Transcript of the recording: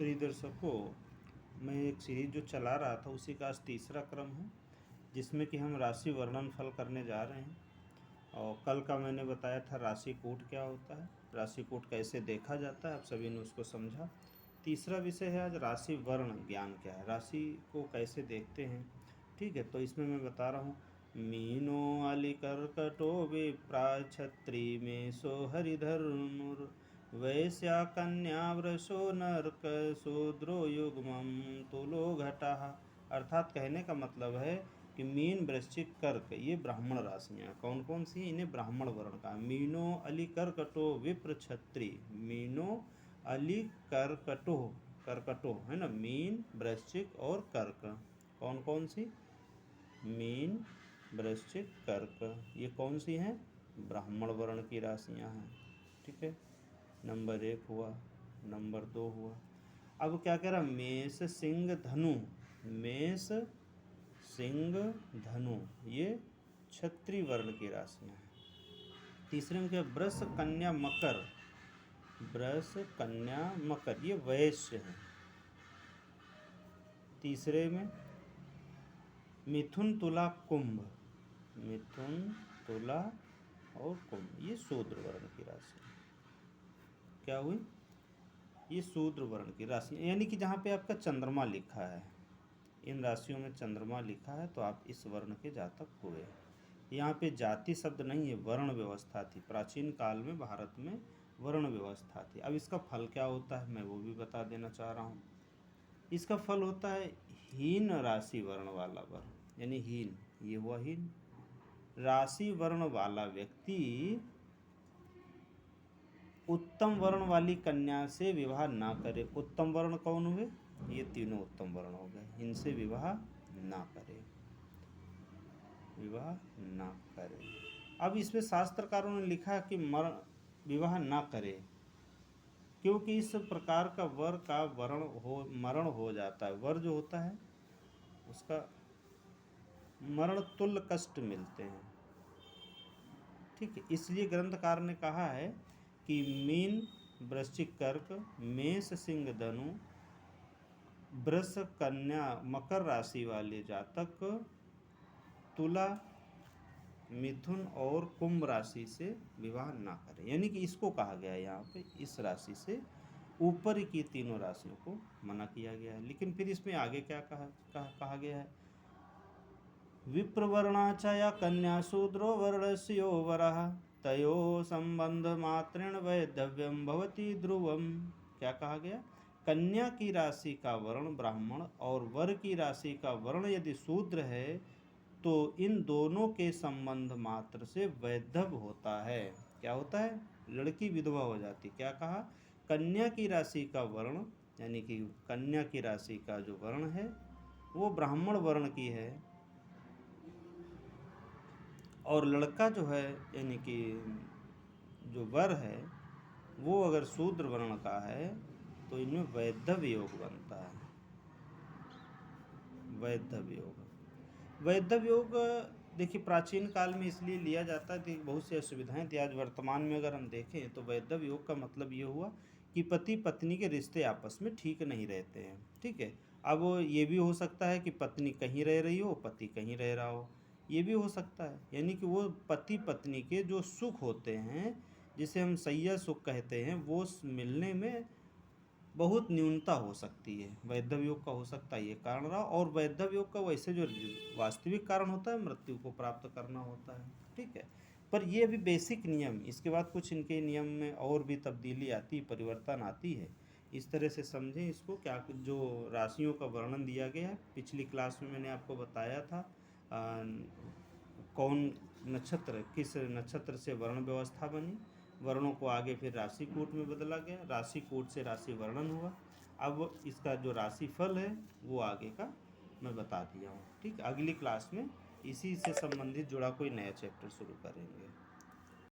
प्रिय दर्शकों, मैं एक सीरीज जो चला रहा था उसी का आज तीसरा क्रम है, जिसमें कि हम राशि वर्णन फल करने जा रहे हैं। और कल का मैंने बताया था राशि कूट क्या होता है, राशि कूट कैसे देखा जाता है, आप सभी ने उसको समझा। तीसरा विषय है आज राशि वर्ण ज्ञान क्या है, राशि को कैसे देखते हैं। ठीक है, तो इसमें मैं बता रहा हूँ। मीनो अली कर्कटो विप्रा छत्री में सो हरिधनुर वैश्या कन्या वृषो नरक शूद्रो युग्मम तुलो घटा। अर्थात कहने का मतलब है कि मीन वृश्चिक कर्क ये ब्राह्मण राशियाँ कौन कौन सी हैं, इन्हें ब्राह्मण वर्ण का। मीनो अली कर्कटो विप्र छत्री, मीनो अली कर्कटो, कर्कटो है ना, मीन वृश्चिक और कर्क कौन कौन सी, मीन वृश्चिक कर्क ये कौन सी हैं, ब्राह्मण वर्ण की राशियाँ हैं। ठीक है, नंबर 1 हुआ, नंबर 2 हुआ। अब क्या कह रहा, मेष सिंह धनु, मेष सिंह धनु ये क्षत्रिय वर्ण की राशियाँ हैं। तीसरे में क्या, वृष कन्या मकर, वृष कन्या मकर ये वैश्य हैं। तीसरे में मिथुन तुला कुंभ, मिथुन तुला और कुंभ ये शूद्र वर्ण की राशि। क्या हुई, ये शूद्र वर्ण की राशि, यानी कि जहाँ पे आपका चंद्रमा लिखा है, इन राशियों में चंद्रमा लिखा है तो आप इस वर्ण के जातक हुए। यहाँ पे जाति शब्द नहीं है, वर्ण व्यवस्था थी। प्राचीन काल में भारत में वर्ण व्यवस्था थी। अब इसका फल क्या होता है मैं वो भी बता देना चाह रहा हूँ। इसका फल होता है हीन राशि वर्ण वाला वर्ण, यानी हीन, ये हुआ हीन। राशि वर्ण वाला व्यक्ति उत्तम वर्ण वाली कन्या से विवाह ना करे। उत्तम वर्ण कौन हुए, ये तीनों उत्तम वर्ण हो गए, इनसे विवाह ना करे, विवाह ना करे। अब इसमें शास्त्रकारों ने लिखा कि विवाह ना करे, क्योंकि इस प्रकार का वर का मरण हो जाता है। वर जो होता है उसका मरण तुल्य कष्ट मिलते हैं। ठीक है, इसलिए ग्रंथकार ने कहा है कि मीन वृश्चिक कर्क, मेष सिंह धनु, वृष कन्या मकर राशि वाले जातक तुला मिथुन और कुंभ राशि से विवाह ना करें। यानी कि इसको कहा गया है यहाँ पे, इस राशि से ऊपर की तीनों राशियों को मना किया गया है। लेकिन फिर इसमें आगे क्या कहा गया है, विप्रवर्णा च या कन्या शूद्रो वर्णस्यो वरः तयो संबंध मात्रेण वैधव्यम भवति ध्रुवम। क्या कहा गया, कन्या की राशि का वर्ण ब्राह्मण और वर की राशि का वर्ण यदि शूद्र है तो इन दोनों के संबंध मात्र से वैधव्य होता है। क्या होता है, लड़की विधवा हो जाती। क्या कहा, कन्या की राशि का वर्ण, यानी कि कन्या की राशि का जो वर्ण है वो ब्राह्मण वर्ण की है, और लड़का जो है यानी कि जो वर है वो अगर शूद्र वर्ण का है तो इनमें वैधव्य योग बनता है। वैधव्य योग, वैधव्य योग देखिए प्राचीन काल में इसलिए लिया जाता है कि बहुत सी असुविधाएं थी। आज वर्तमान में अगर हम देखें तो वैधव्य योग का मतलब ये हुआ कि पति पत्नी के रिश्ते आपस में ठीक नहीं रहते हैं। ठीक है, अब ये भी हो सकता है कि पत्नी कहीं रह रही हो, पति कहीं रह रहा हो, ये भी हो सकता है। यानी कि वो पति पत्नी के जो सुख होते हैं, जिसे हम सैया सुख कहते हैं, वो मिलने में बहुत न्यूनता हो सकती है। वैधव्य योग का हो सकता है ये कारण रहा। और वैधव्य योग का वैसे जो वास्तविक कारण होता है मृत्यु को प्राप्त करना होता है। ठीक है, पर ये अभी बेसिक नियम, इसके बाद कुछ इनके नियम में और भी तब्दीली आती, परिवर्तन आती है। इस तरह से समझें इसको। क्या जो राशियों का वर्णन दिया गया है पिछली क्लास में मैंने आपको बताया था, कौन नक्षत्र किस नक्षत्र से वर्ण व्यवस्था बनी, वर्णों को आगे फिर राशि कूट में बदला गया, राशि कूट से राशि वर्णन हुआ। अब इसका जो राशि फल है वो आगे का मैं बता दिया हूँ। ठीक, अगली क्लास में इसी से संबंधित जुड़ा कोई नया चैप्टर शुरू करेंगे।